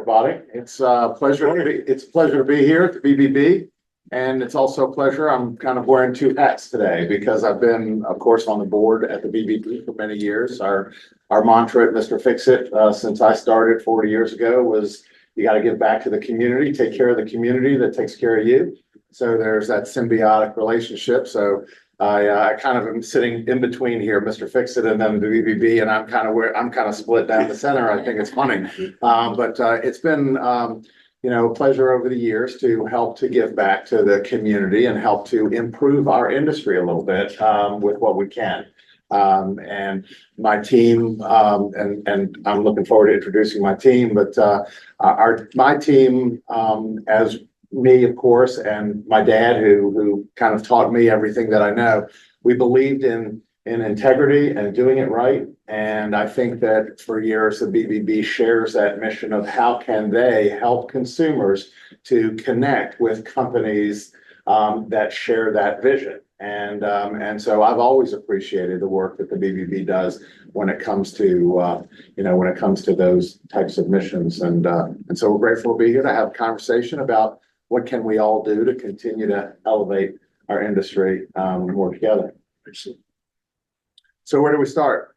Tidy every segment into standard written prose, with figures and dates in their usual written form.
everybody. It's a pleasure to be here at the BBB. And it's also a pleasure. I'm kind of wearing two hats today because I've been, of course, on the board at the BBB for many years. Our mantra at Mr. Fix-It, since I started 40 years ago was you got to give back to the community, take care of the community that takes care of you. So there's that symbiotic relationship. So I kind of am sitting in between here, Mr. Fix-It and then the BBB, and I'm kind of split down the center. I think it's funny. But it's been, a pleasure over the years to help to give back to the community and help to improve our industry a little bit with what we can. And my team, and I'm looking forward to introducing my team, but my team, as me, of course, and my dad, who kind of taught me everything that I know, we believed in integrity and doing it right. And I think that for years, the BBB shares that mission of how can they help consumers to connect with companies that share that vision. And so I've always appreciated the work that the BBB does when it comes to, those types of missions. And so we're grateful to be here to have a conversation about what can we all do to continue to elevate our industry more together. So where do we start?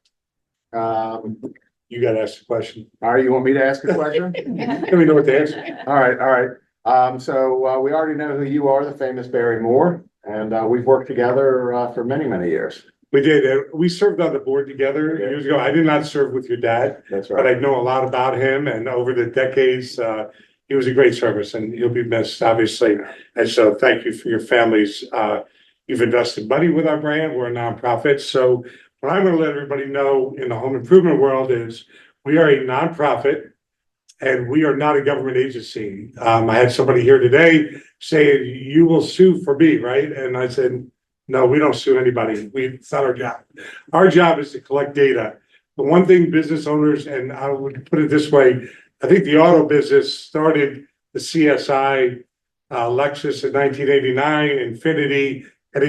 You got to ask the question. All right, you want me to ask a question? Let me know what the answer. All right. So we already know who you are, the famous Barry Moore, and we've worked together for many, many years. We did. We served on the board together years ago. I did not serve with your dad. That's right. But I know a lot about him, and over the decades, he was a great service, and he'll be missed, obviously. And so thank you for your families. You've invested money with our brand. We're a nonprofit. So what I'm going to let everybody know in the home improvement world is we are a nonprofit and we are not a government agency. I had somebody here today say, you will sue for me, right? And I said, no, we don't sue anybody. It's not our job. Our job is to collect data. The one thing business owners, and I would put it this way, I think the auto business started the CSI, Lexus in 1989, Infinity, and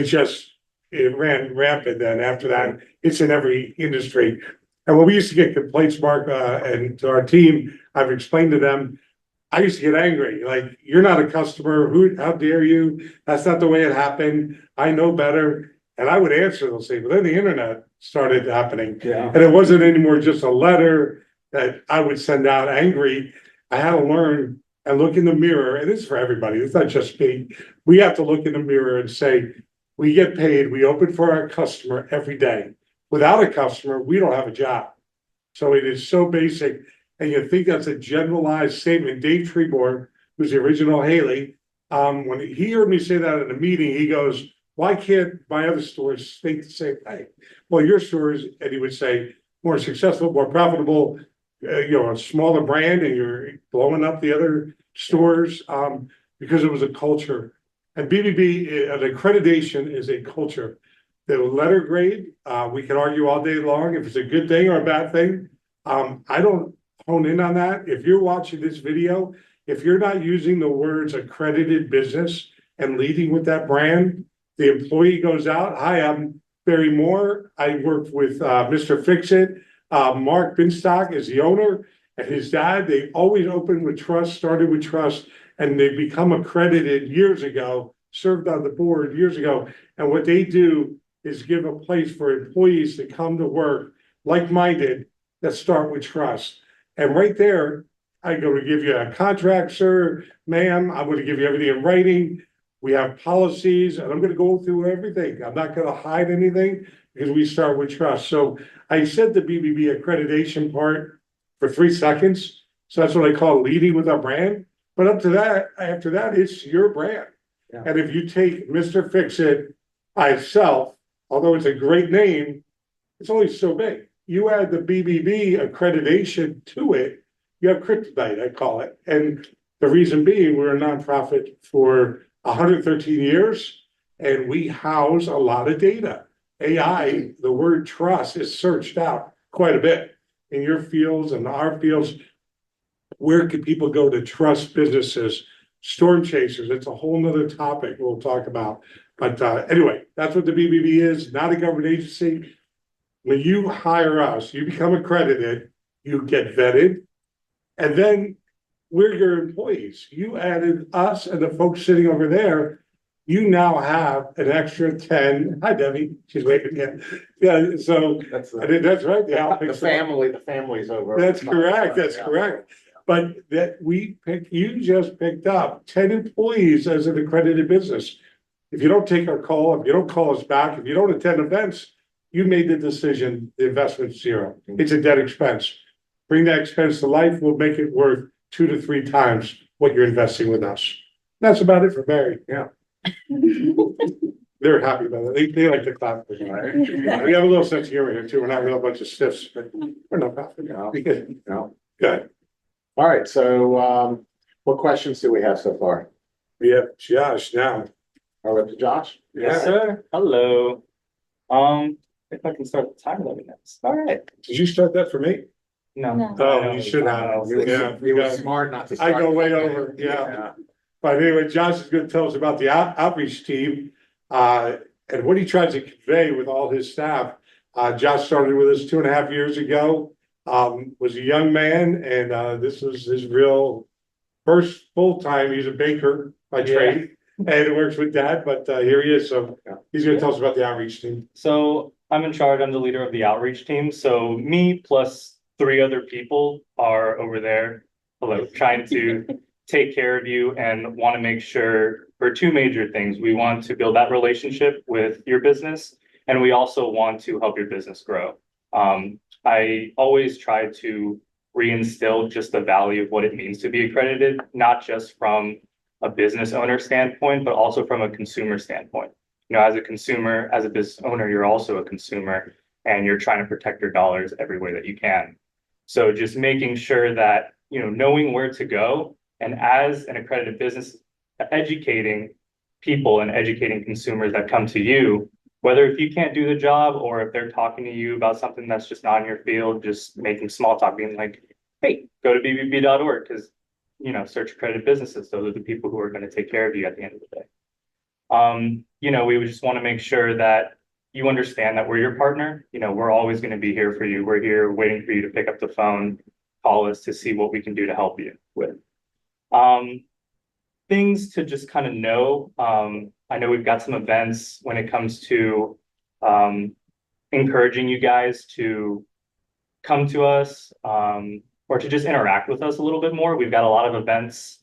it ran rampant then. After that, it's in every industry. And when we used to get complaints, Mark, and to our team, I've explained to them, I used to get angry. Like, you're not a customer. How dare you? That's not the way it happened. I know better. And I would answer those things. But then the internet started happening. Yeah. And it wasn't anymore just a letter that I would send out angry. I had to learn and look in the mirror. And it's for everybody. It's not just me. We have to look in the mirror and say, we get paid. We open for our customer every day. Without a customer, we don't have a job. So it is so basic. And you think that's a generalized statement. Dave Trebor, who's the original Haley, when he heard me say that in a meeting, he goes, why can't my other stores think the same thing? Well, your stores, and he would say, more successful, more profitable, a smaller brand, and you're blowing up the other stores because it was a culture. And BBB, an accreditation is a culture. The letter grade, we can argue all day long if it's a good thing or a bad thing. I don't hone in on that. If you're watching this video, if you're not using the words accredited business and leading with that brand, the employee goes out. Hi, I'm Barry Moore. I work with Mr. Fix-It. Mark Binshtok is the owner, and his dad. They always opened with trust, started with trust, and they become accredited years ago, served on the board years ago. And what they do is give a place for employees to come to work like-minded that start with trust. And right there, I'm going to give you a contract, sir, ma'am. I'm going to give you everything in writing. We have policies, and I'm going to go through everything. I'm not going to hide anything because we start with trust. So I said the BBB accreditation part for 3 seconds. So that's what I call leading with our brand. But after that, it's your brand. Yeah. And if you take Mr. Fix-It by itself, although it's a great name, it's only so big. You add the BBB accreditation to it, you have kryptonite, I call it. And the reason being, we're a nonprofit for 113 years, and we house a lot of data. AI, the word trust is searched out quite a bit in your fields and our fields. Where can people go to trust businesses? Storm chasers, it's a whole nother topic we'll talk about. But anyway, that's what the BBB is, not a government agency. When you hire us, you become accredited, you get vetted, and then we're your employees. You added us and the folks sitting over there. You now have an extra 10. Hi, Debbie. She's waving again. Yeah, so That's I think that's right. the family's over. That's correct. That's correct. But that you just picked up 10 employees as an accredited business. If you don't take our call, if you don't call us back, if you don't attend events, you made the decision, the investment's zero. It's a dead expense. Bring that expense to life, we'll make it worth 2 to 3 times what you're investing with us. That's about it for Barry. Yeah. They're happy about it. They like to clap. We have a little sense of humor here too. We're not a real bunch of stiffs, but we're not laughing. Good. All right, so what questions do we have so far? We have Josh now. All right, to Josh? Yes, sir. Hello. If I can start the timer, let me know. All right. Did you start that for me? No. No. Oh, you should have. Yeah, You were smart not to I start. go way over, yeah. But anyway, Josh is gonna tell us about the outreach team, and what he tries to convey with all his staff. Josh started with us 2.5 years ago, was a young man, and this was his real first full-time. He's a baker by trade, and works with Dad, but here he is, so he's gonna tell us about the outreach team. So I'm in charge. I'm the leader of the outreach team. So me plus 3 other people are over there, trying to take care of you and want to make sure for 2 major things. We want to build that relationship with your business, and we also want to help your business grow. I always try to reinstill just the value of what it means to be accredited, not just from a business owner standpoint, but also from a consumer standpoint. As a consumer, as a business owner, you're also a consumer, and you're trying to protect your dollars every way that you can. So just making sure that, knowing where to go, and as an accredited business, educating people and educating consumers that come to you, whether if you can't do the job or if they're talking to you about something that's just not in your field, just making small talk, being like, hey, go to bbb.org because, search accredited businesses. Those are the people who are going to take care of you at the end of the day. We would just want to make sure that you understand that we're your partner. We're always going to be here for you. We're here waiting for you to pick up the phone, call us to see what we can do to help you with. Things to just kind of know. I know we've got some events when it comes to encouraging you guys to come to us or to just interact with us a little bit more. We've got a lot of events.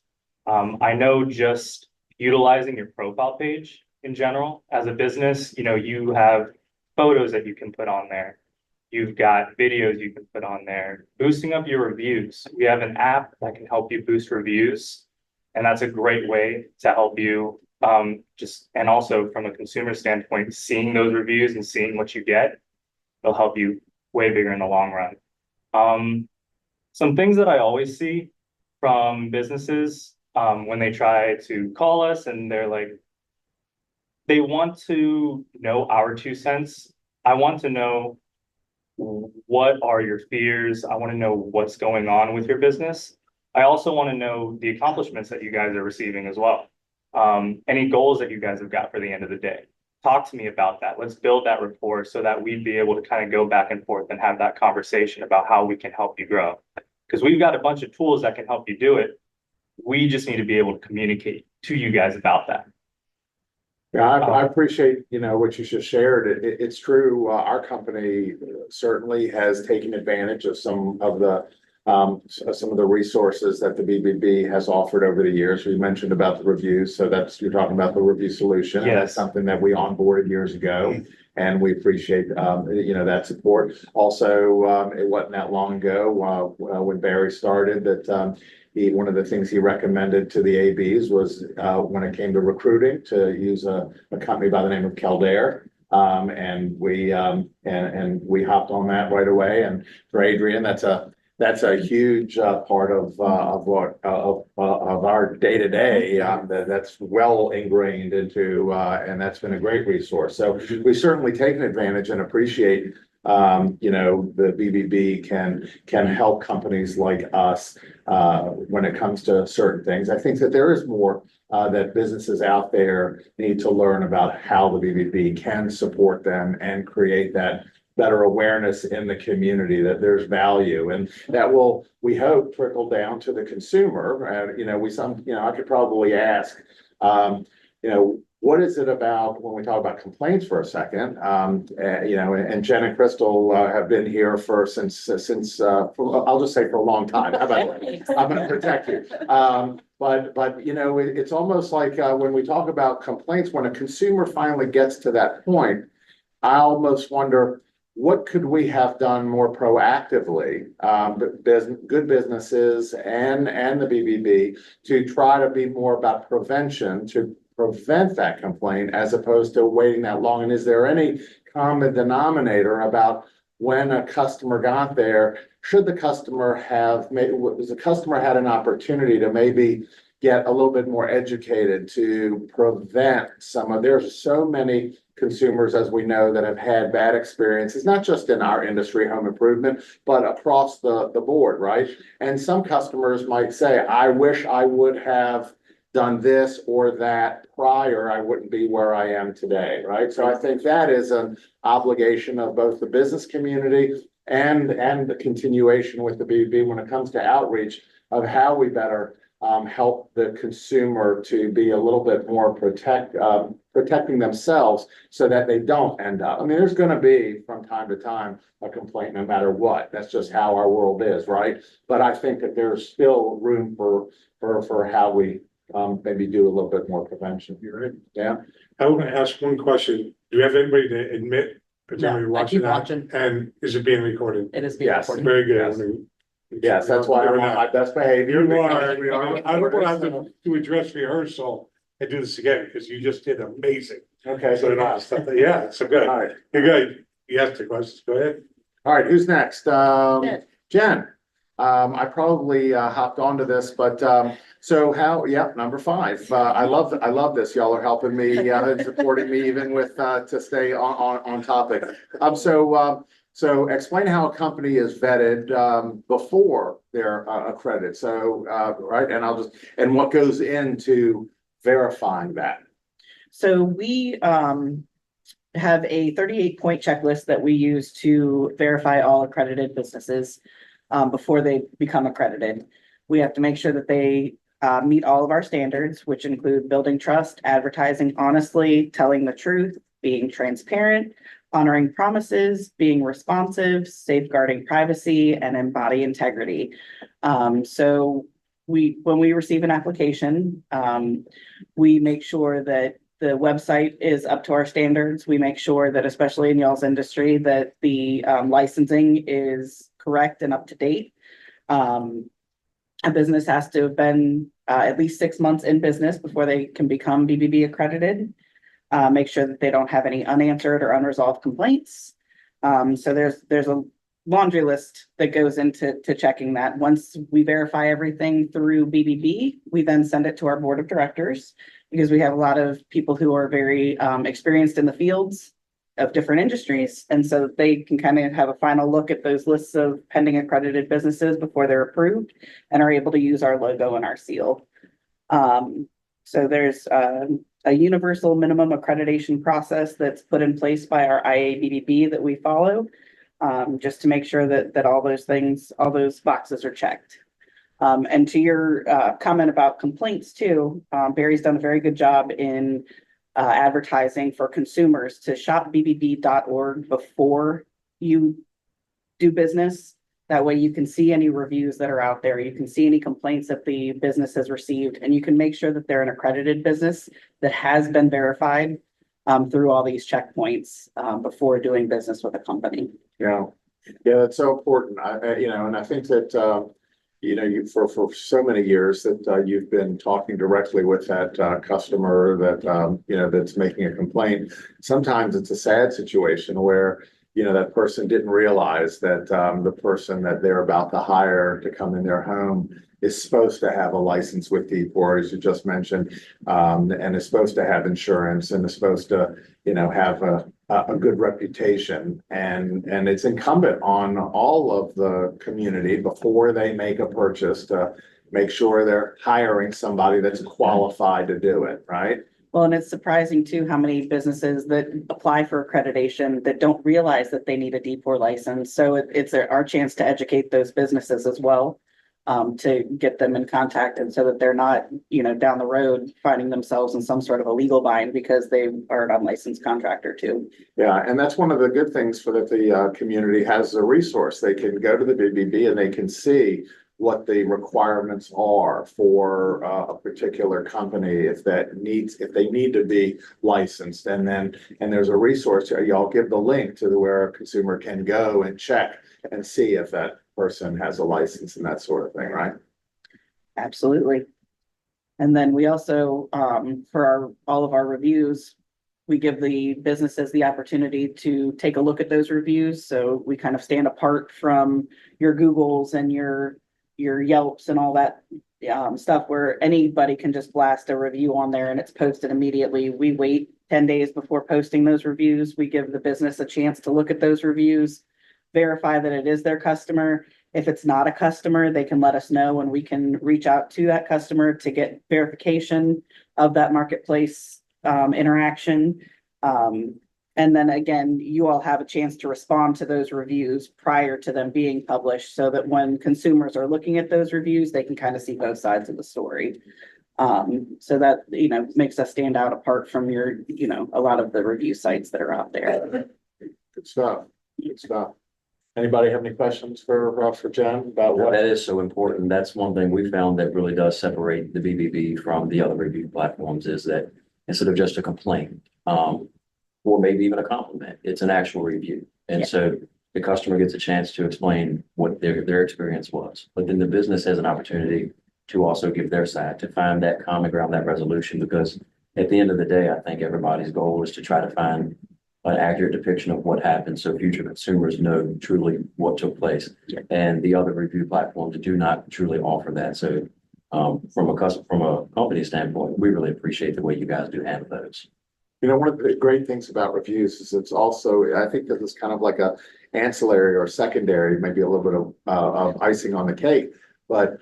I know just utilizing your profile page in general as a business, you have photos that you can put on there. You've got videos you can put on there, boosting up your reviews. We have an app that can help you boost reviews. And that's a great way to help you and also from a consumer standpoint, seeing those reviews and seeing what you get, it'll help you way bigger in the long run. Some things that I always see from businesses when they try to call us and they're like, they want to know our 2 cents. I want to know what are your fears. I want to know what's going on with your business. I also want to know the accomplishments that you guys are receiving as well. Any goals that you guys have got for the end of the day. Talk to me about that. Let's build that rapport so that we'd be able to kind of go back and forth and have that conversation about how we can help you grow. Because we've got a bunch of tools that can help you do it. We just need to be able to communicate to you guys about that. Yeah, I appreciate, what you just shared. It's true. Our company certainly has taken advantage of some of the resources that the BBB has offered over the years. We mentioned about the reviews. So you're talking about the review solution. Yes. And that's something that we onboarded years ago. And we appreciate, that support. Also, it wasn't that long ago, when Barry started that, one of the things he recommended to the ABs was when it came to recruiting to use a company by the name of Kildare. And we hopped on that right away. And for Adrian, that's a huge part of our day-to-day that's well ingrained into and that's been a great resource. So we've certainly taken advantage and appreciate the BBB can help companies like us when it comes to certain things. I think that there is more that businesses out there need to learn about how the BBB can support them and create that better awareness in the community that there's value, and that will, we hope, trickle down to the consumer. And, I could probably ask, what is it about when we talk about complaints for a second? And Jen and Crystal have been here since I'll just say for a long time. How about that? I'm going to protect you. But it's almost like when we talk about complaints, when a consumer finally gets to that point, I almost wonder, what could we have done more proactively, good businesses and the BBB, to try to be more about prevention, to prevent that complaint as opposed to waiting that long? And is there any common denominator about when a customer got there? Should the customer have was the customer had an opportunity to maybe get a little bit more educated to prevent there's so many consumers, as we know, that have had bad experiences, not just in our industry, home improvement, but across the board, right? And some customers might say, I wish I would have done this or that prior, I wouldn't be where I am today, right? So I think that is an obligation of both the business community and the continuation with the BBB when it comes to outreach of how we better help the consumer to be a little bit more protecting themselves so that they don't end up. I mean, there's going to be from time to time a complaint no matter what. That's just how our world is, right? But I think that there's still room for how we maybe do a little bit more prevention. You're right. Yeah. I want to ask one question. Do we have anybody to admit? No, I keep watching. And is it being recorded? It is being Yes. recorded. Very good. Yes. Yes, that's why I'm on my best behavior. You are. We are. I don't want to have to do a dress rehearsal and do this again because you just did amazing. Okay. So yeah, so good. All right. You're good. You asked the questions. Go ahead. All right, who's next? Jen. Jen. I probably hopped onto this, but number 5. I love this. Y'all are helping me and supporting me even with to stay on topic. So explain how a company is vetted before they're accredited. So right, and what goes into verifying that. So we have a 38-point checklist that we use to verify all accredited businesses before they become accredited. We have to make sure that they meet all of our standards, which include building trust, advertising honestly, telling the truth, being transparent, honoring promises, being responsive, safeguarding privacy, and embody integrity. So when we receive an application, we make sure that the website is up to our standards. We make sure that, especially in y'all's industry, that the licensing is correct and up to date. A business has to have been at least 6 months in business before they can become BBB accredited. Make sure that they don't have any unanswered or unresolved complaints. So there's a laundry list that goes into checking that. Once we verify everything through BBB, we then send it to our board of directors because we have a lot of people who are very experienced in the fields of different industries. And so they can kind of have a final look at those lists of pending accredited businesses before they're approved and are able to use our logo and our seal. So there's a universal minimum accreditation process that's put in place by our IABBB that we follow, just to make sure that all those boxes are checked. And to your comment about complaints too, Barry's done a very good job in advertising for consumers to shop bbb.org before you do business. That way you can see any reviews that are out there. You can see any complaints that the business has received, and you can make sure that they're an accredited business that has been verified through all these checkpoints before doing business with a company. Yeah, that's so important. And I think that, you for so many years that you've been talking directly with that customer that, that's making a complaint. Sometimes it's a sad situation where, that person didn't realize that the person that they're about to hire to come in their home is supposed to have a license with D4, as you just mentioned, and is supposed to have insurance and is supposed to, have a good reputation. And it's incumbent on all of the community before they make a purchase to make sure they're hiring somebody that's qualified to do it, right? Well, and it's surprising too, how many businesses that apply for accreditation that don't realize that they need a D4 license. So it's our chance to educate those businesses as well. To get them in contact and so that they're not, down the road finding themselves in some sort of a legal bind because they are an unlicensed contractor too. Yeah, and that's one of the good things for that the community has a resource. They can go to the BBB and they can see what the requirements are for a particular company if they need to be licensed. And there's a resource, y'all give the link to where a consumer can go and check and see if that person has a license and that sort of thing, right? Absolutely. And then we also, for all of our reviews, we give the businesses the opportunity to take a look at those reviews. So we kind of stand apart from your Googles and your Yelps and all that stuff where anybody can just blast a review on there and it's posted immediately. We wait 10 days before posting those reviews. We give the business a chance to look at those reviews, verify that it is their customer. If it's not a customer, they can let us know and we can reach out to that customer to get verification of that marketplace interaction. And then again, you all have a chance to respond to those reviews prior to them being published so that when consumers are looking at those reviews, they can kind of see both sides of the story. So that, makes us stand out apart from a lot of the review sites that are out there. Good stuff. Good stuff. Anybody have any questions for Jen about what? That is so important. That's one thing we found that really does separate the BBB from the other review platforms is that instead of just a complaint, or maybe even a compliment, it's an actual review. And Yeah. so the customer gets a chance to explain what their experience was, but then the business has an opportunity to also give their side, to find that common ground, that resolution, because at the end of the day, I think everybody's goal is to try to find an accurate depiction of what happened so future consumers know truly what took place. Yeah. And the other review platforms do not truly offer that. So from a company standpoint, we really appreciate the way you guys do handle those. One of the great things about reviews is it's also, I think that it's kind of like a ancillary or secondary, maybe a little bit of icing on the cake. But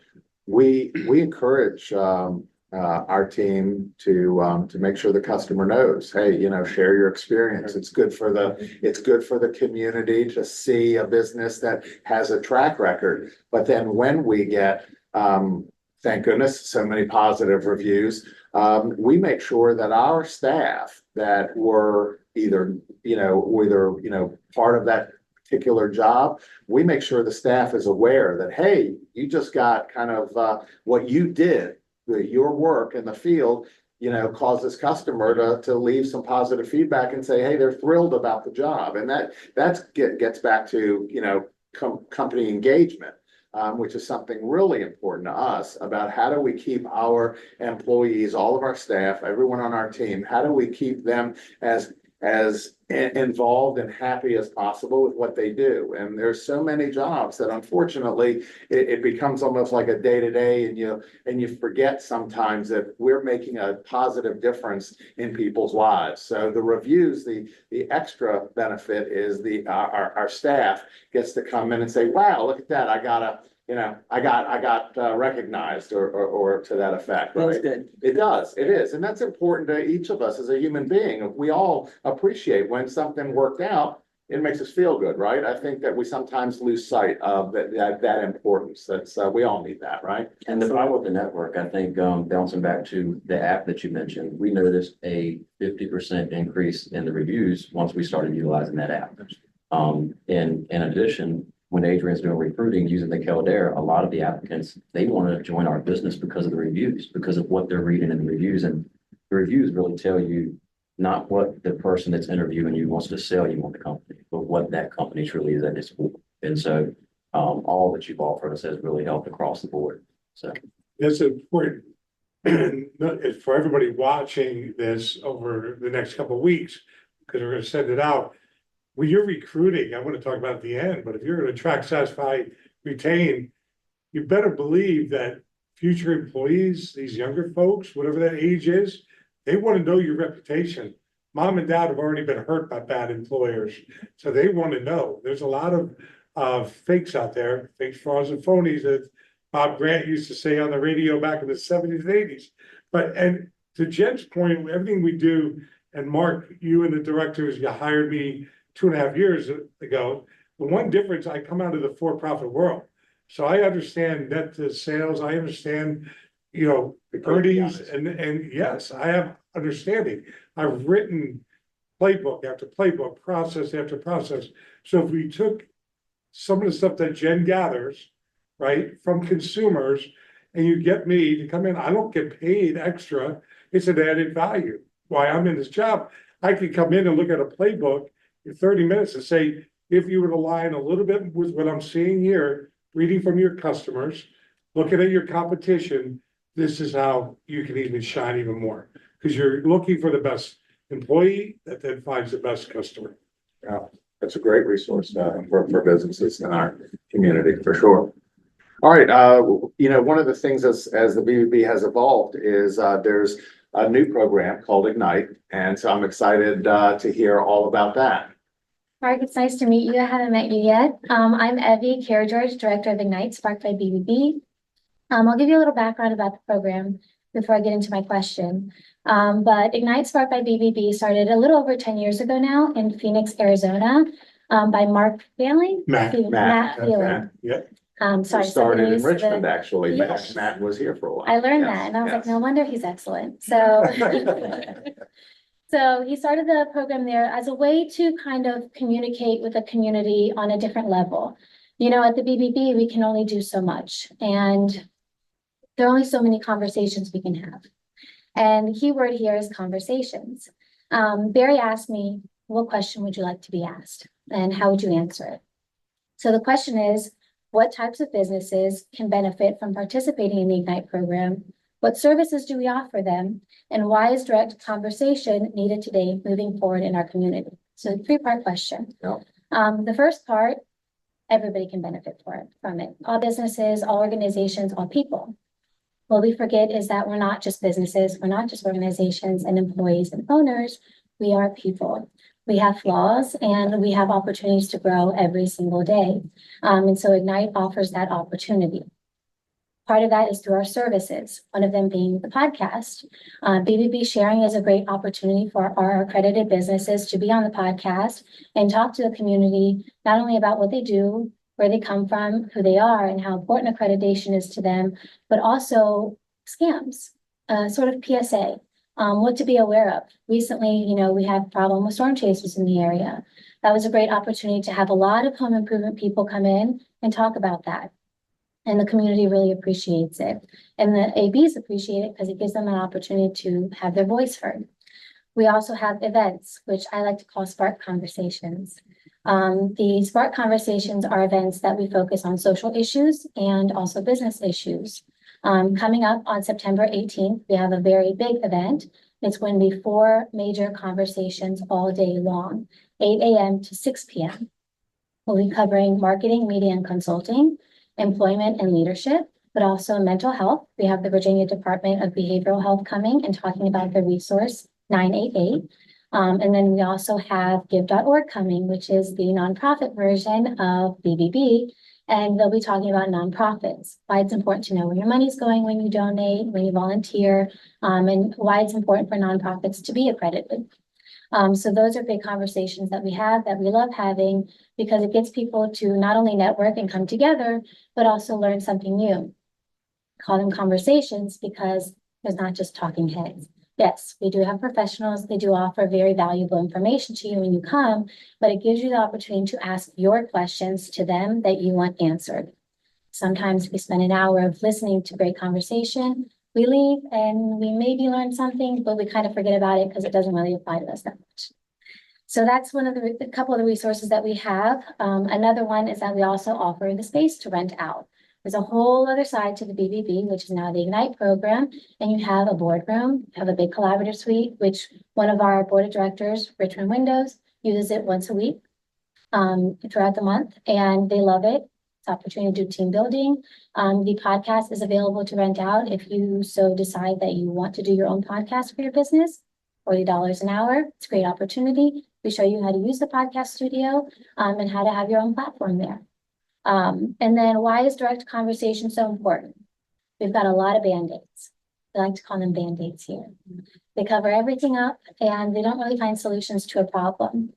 we encourage our team to make sure the customer knows, hey, share your experience. It's good for the community to see a business that has a track record. But then when we get, thank goodness, so many positive reviews, we make sure that our staff that were either part of that particular job, we make sure the staff is aware that, hey, you just got kind of what you did, your work in the field, caused this customer to leave some positive feedback and say, hey, they're thrilled about the job. And that gets back to, company engagement. Which is something really important to us about how do we keep our employees, all of our staff, everyone on our team, how do we keep them as involved and happy as possible with what they do. And there's so many jobs that unfortunately it becomes almost like a day-to-day and you forget sometimes that we're making a positive difference in people's lives. So the reviews, the extra benefit is our staff gets to come in and say, wow, look at that. I got recognized or to that effect, Feels right? good. It does, it is. And that's important to each of us as a human being. We all appreciate when something worked out, it makes us feel good, right? I think that we sometimes lose sight of that importance. That's, we all need that, right? And the power of the network, I think, bouncing back to the app that you mentioned, we noticed a 50% increase in the reviews once we started utilizing that app. In addition, when Adrian's doing recruiting using the Caldera, a lot of the applicants, they want to join our business because of the reviews, because of what they're reading in the reviews. And the reviews really tell you not what the person that's interviewing you wants to sell you on the company, but what that company truly is at its core. And so all that you've offered us has really helped across the board. So It's important. And for everybody watching this over the next couple of weeks, because we're going to send it out. When you're recruiting, I want to talk about at the end, but if you're going to attract, satisfy, retain, you better believe that future employees, these younger folks, whatever that age is, they want to know your reputation. Mom and dad have already been hurt by bad employers, so they want to know. There's a lot of fakes out there, fakes, frauds, and phonies that Bob Grant used to say on the radio back in the 70s and 80s. And to Jen's point, everything we do, and Mark, you and the directors, you hired me 2.5 years ago. The one difference, I come out of the for-profit world. So I understand net sales, I understand, earnings, and yes, I have understanding. I've written playbook after playbook, process after process. So if we took some of the stuff that Jen gathers, right, from consumers, and you get me to come in, I don't get paid extra. It's an added value. Why I'm in this job, I could come in and look at a playbook in 30 minutes and say, if you would align a little bit with what I'm seeing here, reading from your customers, looking at your competition, this is how you can even shine even more. Because you're looking for the best employee that then finds the best customer. Yeah, that's a great resource for businesses in our community, for sure. All right, one of the things as the BBB has evolved is there's a new program called Ignite, and so I'm excited to hear all about that. Mark, it's nice to meet you. I haven't met you yet. I'm Evie George, Director of Ignite, sparked by BBB. I'll give you a little background about the program before I get into my question. But Ignite, sparked by BBB, started a little over 10 years ago now in Phoenix, Arizona, by Mark Binshtok. Matt Feeling. Yeah. Sorry, Started in used Richmond, the- actually. Yes. Matt was here for a while. I learned Yes, that, and I was like, yes. no wonder he's excellent. So, so he started the program there as a way to kind of communicate with the community on a different level. At the BBB, we can only do so much, and there are only so many conversations we can have. And the key word here is conversations. Barry asked me, what question would you like to be asked? And how would you answer it? So the question is, what types of businesses can benefit from participating in the Ignite program? What services do we offer them? And why is direct conversation needed today moving forward in our community? So 3-part question. Yeah. The first part, everybody can benefit from it. All businesses, all organizations, all people. What we forget is that we're not just businesses, we're not just organizations and employees and owners, we are people. We have flaws and we have opportunities to grow every single day. And so Ignite offers that opportunity. Part of that is through our services, one of them being the podcast. BBB Sharing is a great opportunity for our accredited businesses to be on the podcast and talk to the community, not only about what they do, where they come from, who they are, and how important accreditation is to them, but also scams, sort of PSA. What to be aware of. Recently, we had a problem with storm chasers in the area. That was a great opportunity to have a lot of home improvement people come in and talk about that. And the community really appreciates it. And the ABs appreciate it because it gives them an opportunity to have their voice heard. We also have events, which I like to call Spark Conversations. The Spark Conversations are events that we focus on social issues and also business issues. Coming up on September 18th, we have a very big event. It's going to be 4 major conversations all day long, 8 a.m. to 6 p.m. We'll be covering marketing, media, and consulting, employment and leadership, but also mental health. We have the Virginia Department of Behavioral Health coming and talking about the resource 988. And then we also have give.org coming, which is the nonprofit version of BBB. And they'll be talking about nonprofits, why it's important to know where your money's going when you donate, when you volunteer, and why it's important for nonprofits to be accredited. So those are big conversations that we have that we love having because it gets people to not only network and come together, but also learn something new. Call them conversations because there's not just talking heads. Yes, we do have professionals. They do offer very valuable information to you when you come, but it gives you the opportunity to ask your questions to them that you want answered. Sometimes we spend an hour of listening to great conversation. We leave and we maybe learn something, but we kind of forget about it because it doesn't really apply to us that much. So that's one of a couple of the resources that we have. Another one is that we also offer the space to rent out. There's a whole other side to the BBB, which is now the Ignite program, and you have a boardroom, you have a big collaborative suite, which one of our board of directors, Richmond Windows, uses it once a week throughout the month, and they love it. It's an opportunity to do team building. The podcast is available to rent out if you so decide that you want to do your own podcast for your business. $40 an hour. It's a great opportunity. We show you how to use the podcast studio and how to have your own platform there. And then why is direct conversation so important? We've got a lot of Band-Aids. We like to call them Band-Aids here. They cover everything up and they don't really find solutions to a problem.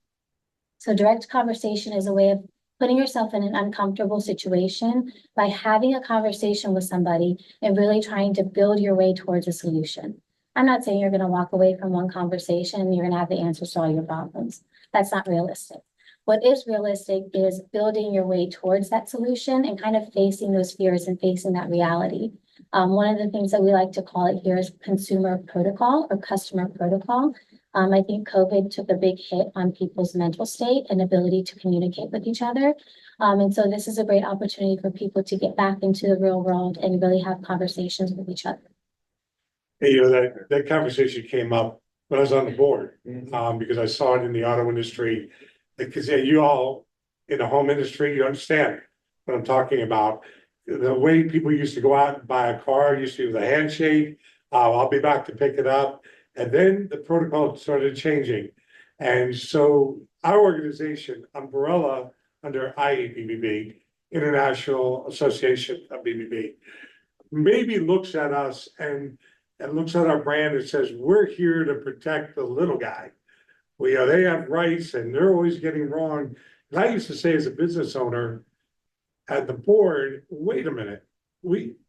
So direct conversation is a way of putting yourself in an uncomfortable situation by having a conversation with somebody and really trying to build your way towards a solution. I'm not saying you're going to walk away from one conversation and you're going to have the answers to all your problems. That's not realistic. What is realistic is building your way towards that solution and kind of facing those fears and facing that reality. One of the things that we like to call it here is consumer protocol or customer protocol. I think COVID took a big hit on people's mental state and ability to communicate with each other. And so this is a great opportunity for people to get back into the real world and really have conversations with each other. And, you know, that conversation came up when I was on the board, because I saw it in the auto industry. Because you all in the home industry, you understand what I'm talking about. The way people used to go out and buy a car used to be with a handshake. I'll be back to pick it up. And then the protocol started changing. And so our organization, umbrella under IABBB, International Association of BBB, maybe looks at us and looks at our brand and says, we're here to protect the little guy. They have rights and they're always getting wrong. And I used to say as a business owner at the board, wait a minute,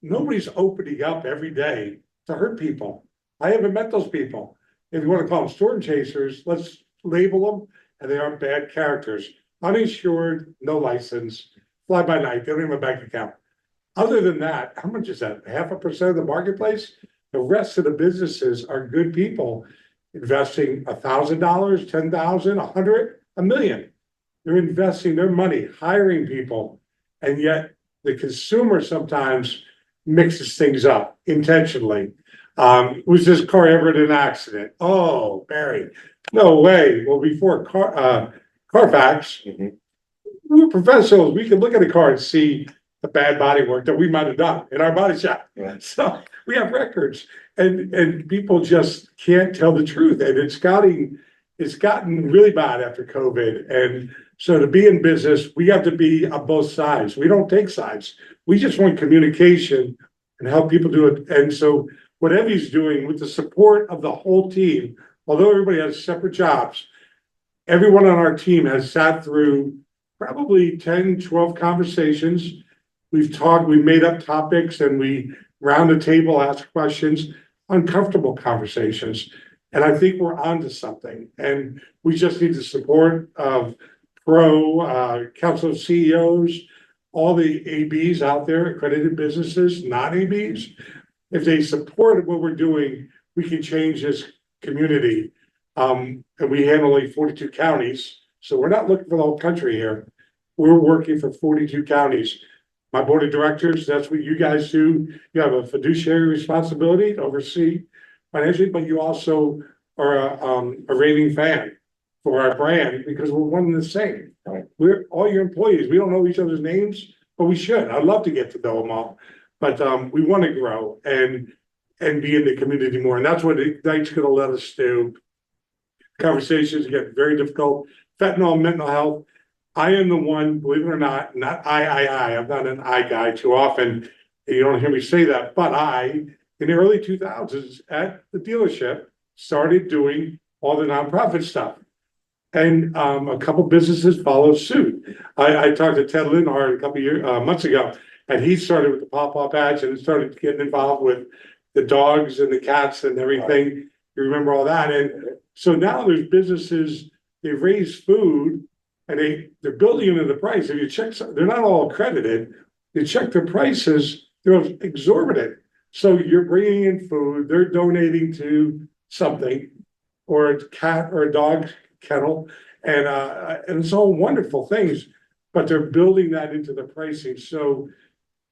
nobody's opening up every day to hurt people. I haven't met those people. If you want to call them storm chasers, let's label them, and they aren't bad characters. Uninsured, no license, fly by night, they don't even have a bank account. Other than that, how much is that? 0.5% of the marketplace? The rest of the businesses are good people investing $1,000, $10,000, $100, $1 million. They're investing their money, hiring people, and yet the consumer sometimes mixes things up intentionally. Was this car ever in an accident? Oh, Barry, no way. Well, before Carfax, we're professionals. We can look at a car and see the bad body work that we might have done in our body shop. Right. So we have records, and people just can't tell the truth. And it's gotten really bad after COVID. And so to be in business, we have to be on both sides. We don't take sides. We just want communication and help people do it. And so what Evie's doing with the support of the whole team, although everybody has separate jobs, everyone on our team has sat through probably 10, 12 conversations. We've talked, we made up topics, and we round the table, ask questions, uncomfortable conversations. And I think we're onto something. And we just need the support of Council of CEOs, all the ABs out there, accredited businesses, non-ABs. If they support what we're doing, we can change this community. And we handle like 42 counties. So we're not looking for the whole country here. We're working for 42 counties. My board of directors, that's what you guys do. You have a fiduciary responsibility to oversee financially, but you also are a raving fan for our brand because we're one and the same. Right. We're all your employees. We don't know each other's names, but we should. I'd love to get to know them all. But we want to grow and be in the community more. And that's what Ignite's going to let us do. Conversations get very difficult. Fentanyl, mental health. I am the one, believe it or not I'm not an I guy too often. You don't hear me say that, but in the early 2000s at the dealership, started doing all the nonprofit stuff. And a couple businesses followed suit. I talked to Ted Linhart a couple months ago, and he started with the pop-up ads and started getting involved with the dogs and the cats and everything. You remember all that? And so now there's businesses, they raise food and they're building into the price. If you check, they're not all accredited. You check their prices, they're exorbitant. So you're bringing in food, they're donating to something, or a cat or a dog kennel, and it's all wonderful things, but they're building that into the pricing. So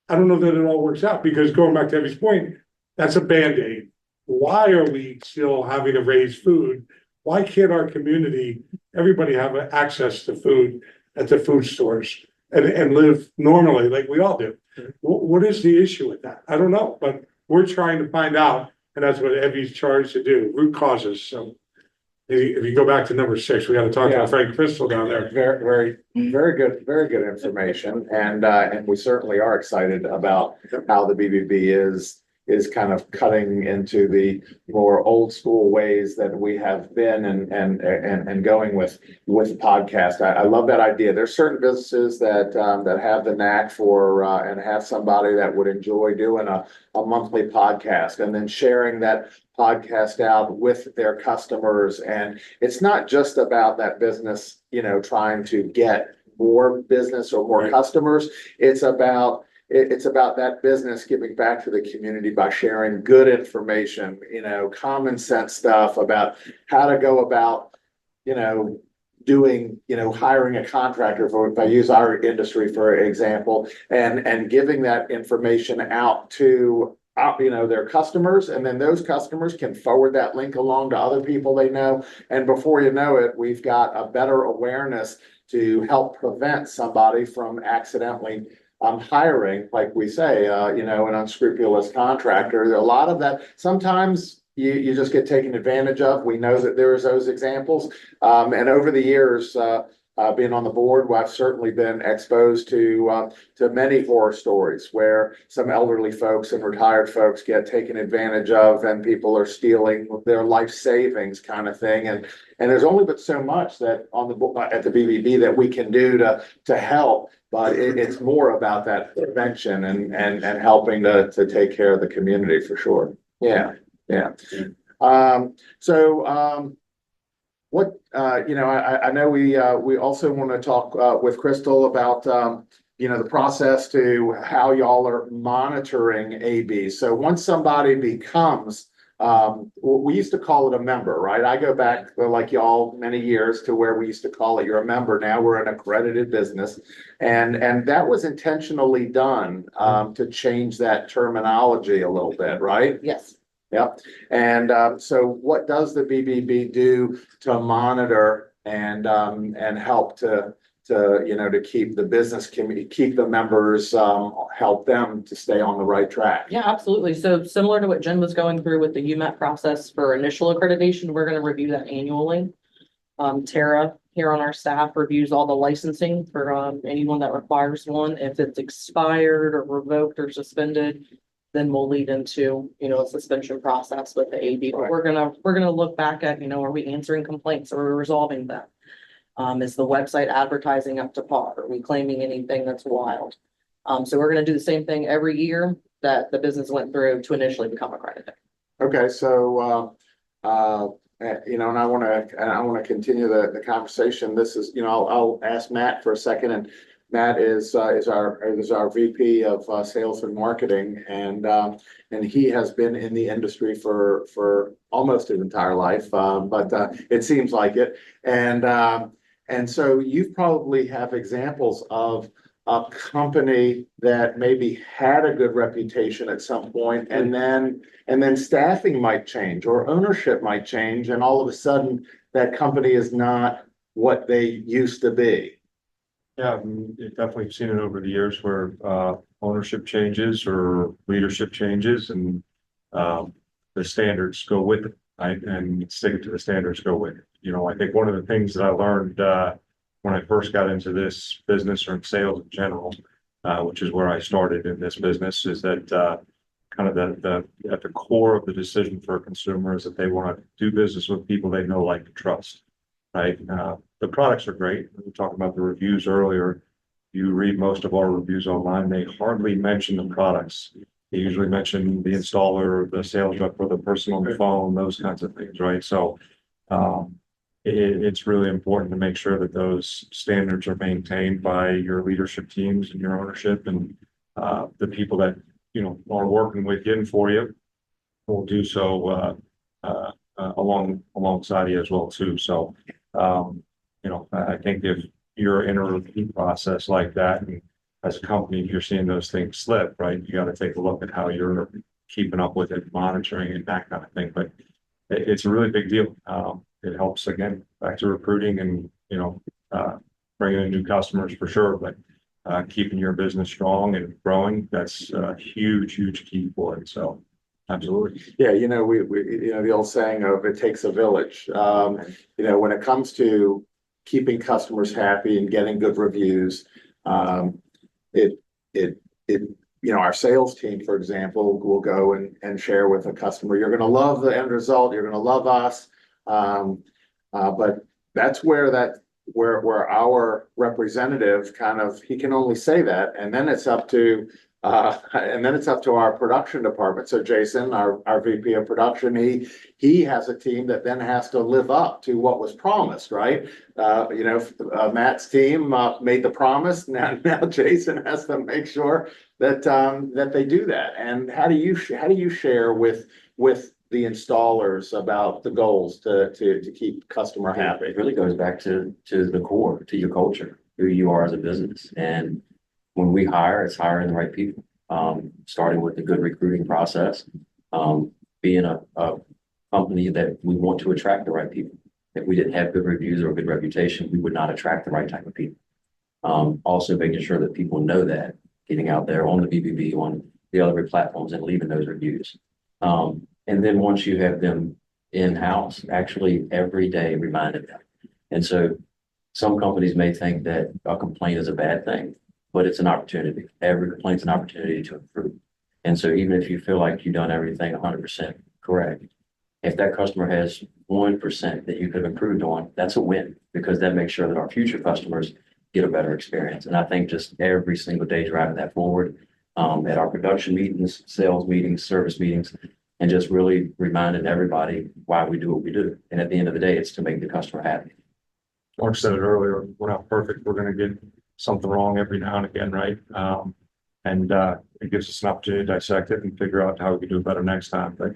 I don't know that it all works out, because going back to Evie's point, that's a Band-Aid. Why are we still having to raise food? Why can't our community, everybody have access to food at the food stores and live normally like we all do? What is the issue with that? I don't know, but we're trying to find out, and that's what Evie's charged to do, root causes. So if you go back to number 6, we got to talk to Frank Crystal down there. Very good information. And we certainly are excited about how the BBB is is kind of cutting into the more old school ways that we have been and going with podcast. I love that idea. There's certain businesses that have the knack for and have somebody that would enjoy doing a monthly podcast and then sharing that podcast out with their customers. And it's not just about that business, trying to get more business or more customers. It's about that business giving back to the community by sharing good information, common sense stuff about how to go about, doing, hiring a contractor, for if I use our industry, for example, and giving that information out to their customers, and then those customers can forward that link along to other people they know. And before you know it, we've got a better awareness to help prevent somebody from accidentally hiring, like we say, an unscrupulous contractor. A lot of that, sometimes you just get taken advantage of. We know that there's those examples. And over the years, being on the board, I've certainly been exposed to many horror stories where some elderly folks and retired folks get taken advantage of, and people are stealing their life savings, kind of thing. And there's only but so much that at the BBB that we can do to help. But it's more about that prevention and helping to take care of the community, for sure. Yeah. What, I know we also want to talk with Crystal about, the process to how y'all are monitoring AB. So once somebody becomes, we used to call it a member, right? I go back like y'all many years to where we used to call it, you're a member. Now we're an accredited business. And that was intentionally done to change that terminology a little bit, right? Yes. Yep. And so what does the BBB do to monitor and help to keep the business community, keep the members, help them to stay on the right track? Yeah, absolutely. So similar to what Jen was going through with the UMAT process for initial accreditation, we're going to review that annually. Tara here on our staff reviews all the licensing for anyone that requires one. If it's expired or revoked or suspended, then we'll lead into, a suspension process with the AB. But Right. we're gonna look back at, are we answering complaints? Are we resolving them? Is the website advertising up to par? Are we claiming anything that's wild? So we're gonna do the same thing every year that the business went through to initially become accredited. Okay, so and I want to continue the conversation. This is, I'll ask Matt for a second. And Matt is our VP of sales and marketing, and he has been in the industry for almost his entire life, but it seems like it. And so you probably have examples of a company that maybe had a good reputation at some point, and then staffing might change or ownership might change, and all of a sudden that company is not what they used to be. Yeah, definitely seen it over the years where ownership changes or leadership changes, and the standards go with it, right? And sticking to the standards go with it. I think one of the things that I learned when I first got into this business, or in sales in general, which is where I started in this business, is that kind of at the core of the decision for a consumer is that they want to do business with people they know, like, and trust. Right. The products are great. We talked about the reviews earlier. You read most of our reviews online, they hardly mention the products. They usually mention the installer, the sales rep, or the person on the phone, those kinds of things, right? So it's really important to make sure that those standards are maintained by your leadership teams and your ownership, and the people that are working with you and for you will do so alongside you as well too. So I think if you're in a review process like that, and as a company, if you're seeing those things slip, right, you got to take a look at how you're keeping up with it, monitoring it, that kind of thing. But it's a really big deal. It helps, again, back to recruiting and bringing in new customers for sure. But keeping your business strong and growing, that's a huge key for it. So absolutely. Yeah, we the old saying of it takes a village. When it comes to keeping customers happy and getting good reviews, it our sales team, for example, will go and share with a customer, you're gonna love the end result, you're gonna love us. But that's where our representative kind of, he can only say that, and then it's up to our production department. So Jason, our VP of production, he has a team that then has to live up to what was promised, right? Matt's team made the promise. Now Jason has to make sure that they do that. And how do you share with the installers about the goals to keep customer happy? It really goes back to the core, to your culture, who you are as a business. And when we hire, it's hiring the right people. Starting with a good recruiting process, being a company that we want to attract the right people. If we didn't have good reviews or a good reputation, we would not attract the right type of people. Also making sure that people know that, getting out there on the BBB, on the other platforms and leaving those reviews. And then once you have them in-house, actually every day reminding them. And so some companies may think that a complaint is a bad thing, but it's an opportunity. Every complaint's an opportunity to improve. And so even if you feel like you've done everything 100% correct, if that customer has 1% that you could have improved on, that's a win, because that makes sure that our future customers get a better experience. And I think just every single day driving that forward, at our production meetings, sales meetings, service meetings, and just really reminding everybody why we do what we do. And at the end of the day, it's to make the customer happy. Mark said it earlier, we're not perfect. We're gonna get something wrong every now and again, right? It gives us an opportunity to dissect it and figure out how we can do it better next time. But,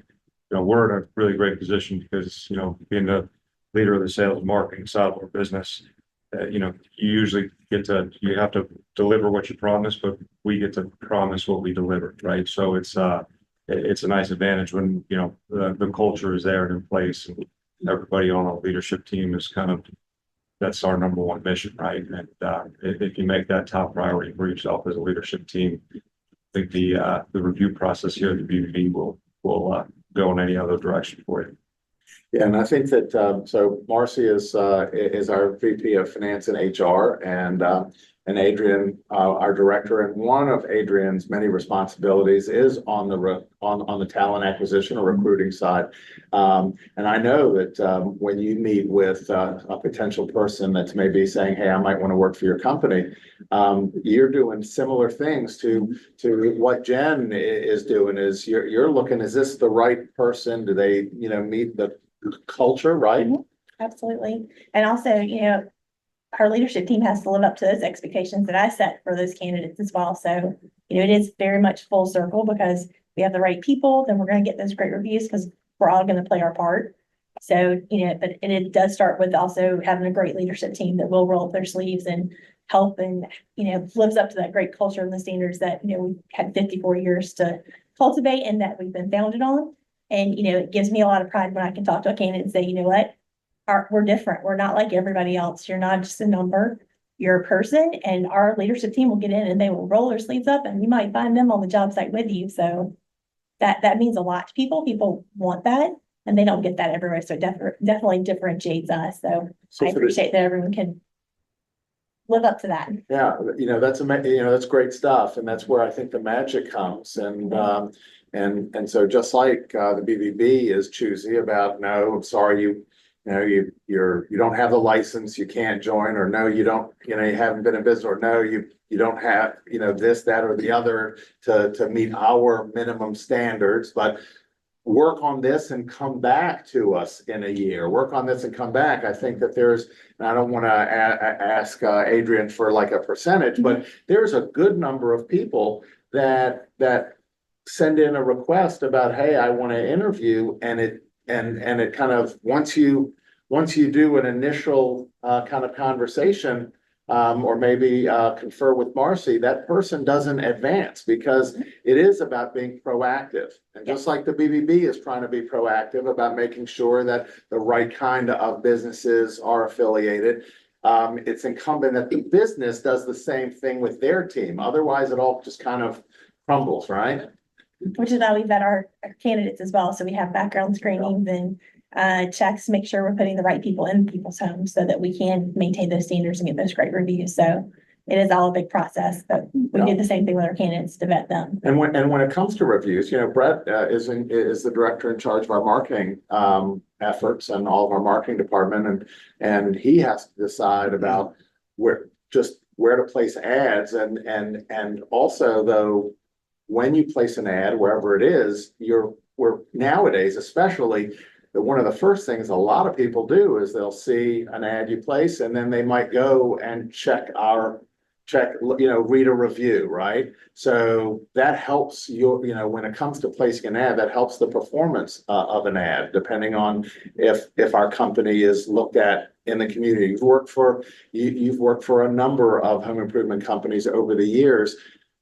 we're in a really great position because, being the leader of the sales and marketing side of our business, you usually you have to deliver what you promise, but we get to promise what we deliver, right? So it's a nice advantage when, the culture is there and in place, and everybody on our leadership team is that's our number one mission, right? And if you make that top priority for yourself as a leadership team, I think the review process here at the BBB will go in any other direction for you. Yeah, and I think that so Marcy is our VP of Finance and HR, and Adrian, our director, and one of Adrian's many responsibilities is on the talent acquisition or recruiting side. And I know that when you meet with a potential person that's maybe saying, "Hey, I might want to work for your company," you're doing similar things to what Jen is doing. Is you're looking, is this the right person? Do they meet the culture, right? Absolutely. And also, our leadership team has to live up to those expectations that I set for those candidates as well. So, it is very much full circle, because we have the right people, then we're going to get those great reviews, because we're all going to play our part. So, but it does start with also having a great leadership team that will roll up their sleeves and help, and, lives up to that great culture and the standards that, we've had 54 years to cultivate and that we've been founded on. And, it gives me a lot of pride when I can talk to a candidate and say, you know what, we're different. We're not like everybody else. You're not just a number. You're a person, and our leadership team will get in and they will roll their sleeves up, and you might find them on the job site with you. So that means a lot to people. People want that, and they don't get that everywhere. So it definitely differentiates us. So I appreciate that everyone can live up to that. Yeah, that's great stuff, and that's where I think the magic comes. And so just like the BBB is choosy about, no, sorry, you don't have the license, you can't join, or no, you don't, you haven't been in business, or no, you don't have, this, that, or the other to meet our minimum standards, but work on this and come back to us in a year, work on this and come back. I think that and I don't want to ask Adrian for like a percentage, but there's a good number of people that send in a request about, hey, I want to interview, and it kind of, once you do an initial kind of conversation, or maybe confer with Marcy, that person doesn't advance, because it is about being proactive. And just like the BBB is trying to be proactive about making sure that the right kind of businesses are affiliated, it's incumbent that the business does the same thing with their team. Otherwise, it all just kind of crumbles, right? Which is why we vet our candidates as well. So we have background screenings and checks, make sure we're putting the right people in people's homes so that we can maintain those standards and get those great reviews. So it is all a big process, but we did the same thing with our candidates to vet them. And when it comes to reviews, Brett is the director in charge of our marketing efforts and all of our marketing department, and he has to decide about where to place ads, and also though, when you place an ad wherever it is, we're nowadays especially, that one of the first things a lot of people do is they'll see an ad you place, and then they might go and read a review, right? So that helps when it comes to placing an ad, that helps the performance of an ad, depending on if our company is looked at in the community. You've worked for a number of home improvement companies over the years.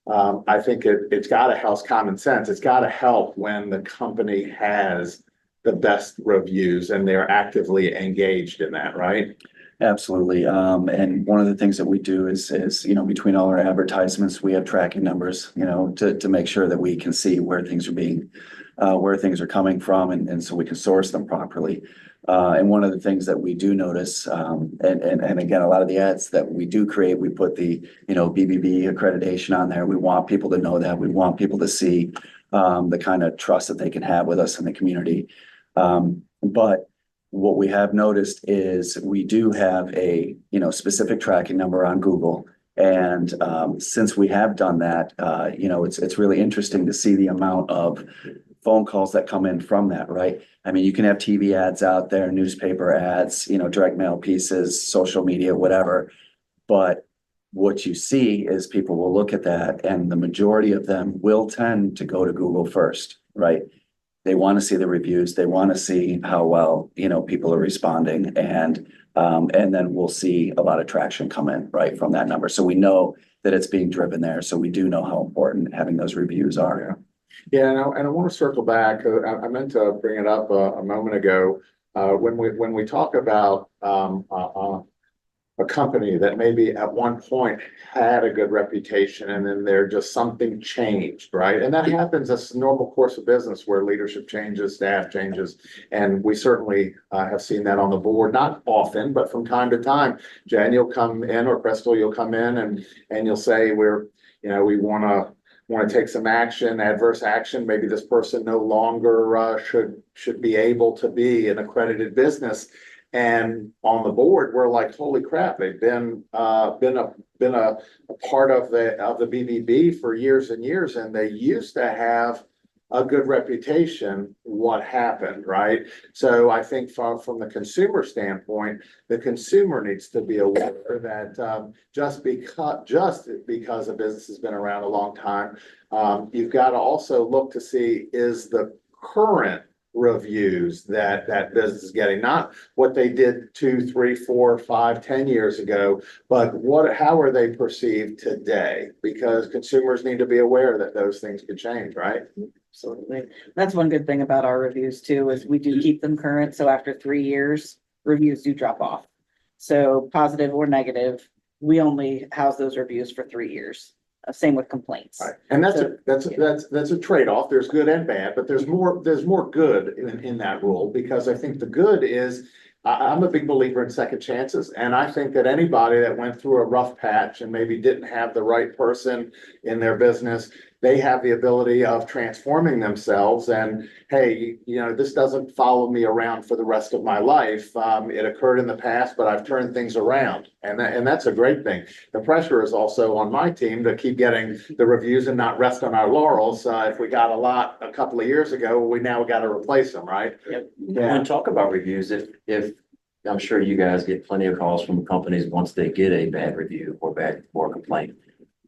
I think it's got to help common sense. It's got to help when the company has the best reviews and they're actively engaged in that, right? Absolutely. And one of the things that we do is, between all our advertisements, we have tracking numbers, to make sure that we can see where things are coming from, and so we can source them properly. And one of the things that we do notice, and again, a lot of the ads that we do create, we put the, BBB accreditation on there. We want people to know that. We want people to see the kind of trust that they can have with us in the community. But what we have noticed is we do have a, specific tracking number on Google. And since we have done that, it's really interesting to see the amount of phone calls that come in from that, right? I mean, you can have TV ads out there, newspaper ads, direct mail pieces, social media, whatever. But what you see is people will look at that, and the majority of them will tend to go to Google first, right? They want to see the reviews. They want to see how well, people are responding, and then we'll see a lot of traction come in, right, from that number. So we know that it's being driven there. So we do know how important having those reviews are. Yeah, and I want to circle back. I meant to bring it up a moment ago. When we talk about a company that maybe at one point had a good reputation, and then there just something changed, right? And that happens as a normal course of business, where leadership changes, staff changes, and we certainly have seen that on the board. Not often, but from time to time. Jen, you'll come in, or Crystal, you'll come in, and you'll say we want to take some action, adverse action. Maybe this person no longer should be able to be an accredited business. And on the board, we're like, holy crap! They've been a part of the BBB for years and years, and they used to have a good reputation. What happened, right? So I think from the consumer standpoint, the consumer needs to be aware that just because a business has been around a long time, you've got to also look to see, is the current reviews that business is getting, not what they did 2, 3, 4, 5, 10 years ago, but how are they perceived today? Because consumers need to be aware that those things could change, right? Absolutely. That's one good thing about our reviews too, is we do keep them current. So after 3 years, reviews do drop off. So positive or negative, we only house those reviews for 3 years. Same with complaints. Right. And that's a trade-off. There's good and bad, but there's more good in that rule, because I think the good is, I'm a big believer in second chances. And I think that anybody that went through a rough patch and maybe didn't have the right person in their business, they have the ability of transforming themselves. And hey, this doesn't follow me around for the rest of my life. It occurred in the past, but I've turned things around. And that's a great thing. The pressure is also on my team to keep getting the reviews and not rest on our laurels. If we got a lot a couple of years ago, we now got to replace them, right? Yep. When talk about reviews, if I'm sure you guys get plenty of calls from companies once they get a bad review or complaint,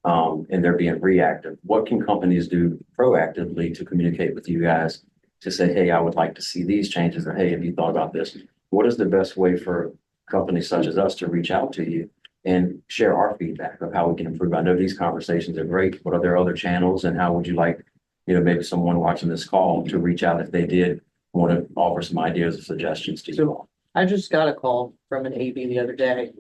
and they're being reactive. What can companies do proactively to communicate with you guys to say, hey, I would like to see these changes, or hey, have you thought about this? What is the best way for companies such as us to reach out to you and share our feedback of how we can improve? I know these conversations are great. What are there other channels, and how would you like, maybe someone watching this call to reach out if they did want to offer some ideas or suggestions to you all? I just got a call from an AB the other day,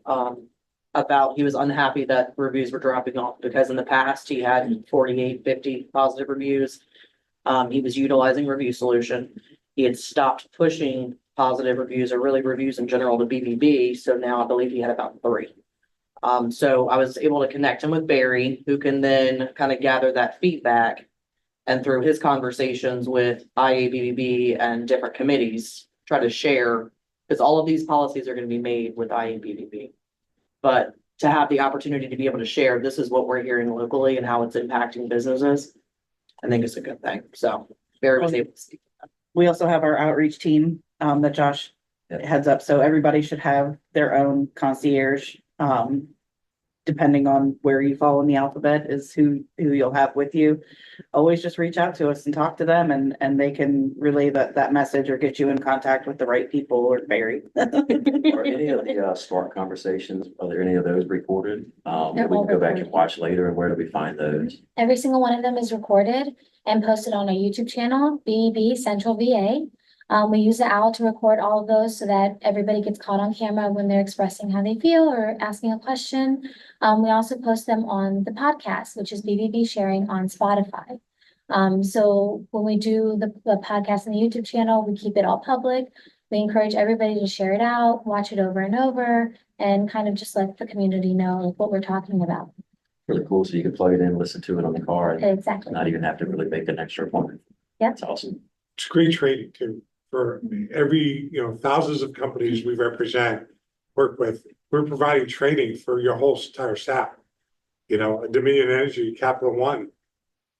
about he was unhappy that reviews were dropping off, because in the past he had 48, 50 positive reviews. He was utilizing Review Solution. He had stopped pushing positive reviews, or really reviews in general, to BBB. So now I believe he had about 3. So I was able to connect him with Barry, who can then kind of gather that feedback. And through his conversations with IABBB and different committees, try to share, because all of these policies are gonna be made with IABBB. But to have the opportunity to be able to share, this is what we're hearing locally and how it's impacting businesses, I think it's a good thing. So Barry was able to speak. We also have our outreach team, that Josh Yep. heads up, so everybody should have their own concierge. Depending on where you fall in the alphabet is who you'll have with you. Always just reach out to us and talk to them and they can relay that message or get you in contact with the right people or Barry. Are any of the smart conversations, are there any of those recorded? That we They're can all go back and recorded. watch later, and where do we find those? Every single one of them is recorded and posted on our YouTube channel, BBB Central VA. We use the owl to record all of those so that everybody gets caught on camera when they're expressing how they feel or asking a question. We also post them on the podcast, which is BBB Sharing on Spotify. So when we do the podcast and the YouTube channel, we keep it all public. We encourage everybody to share it out, watch it over and over, and kind of just let the community know what we're talking about. Really cool, so you can plug it in, listen to it on the car, and Exactly. not even have to really make an extra appointment. Yep. That's awesome. It's great training too, for every, thousands of companies we work with. We're providing training for your whole entire staff. Dominion Energy, Capital One,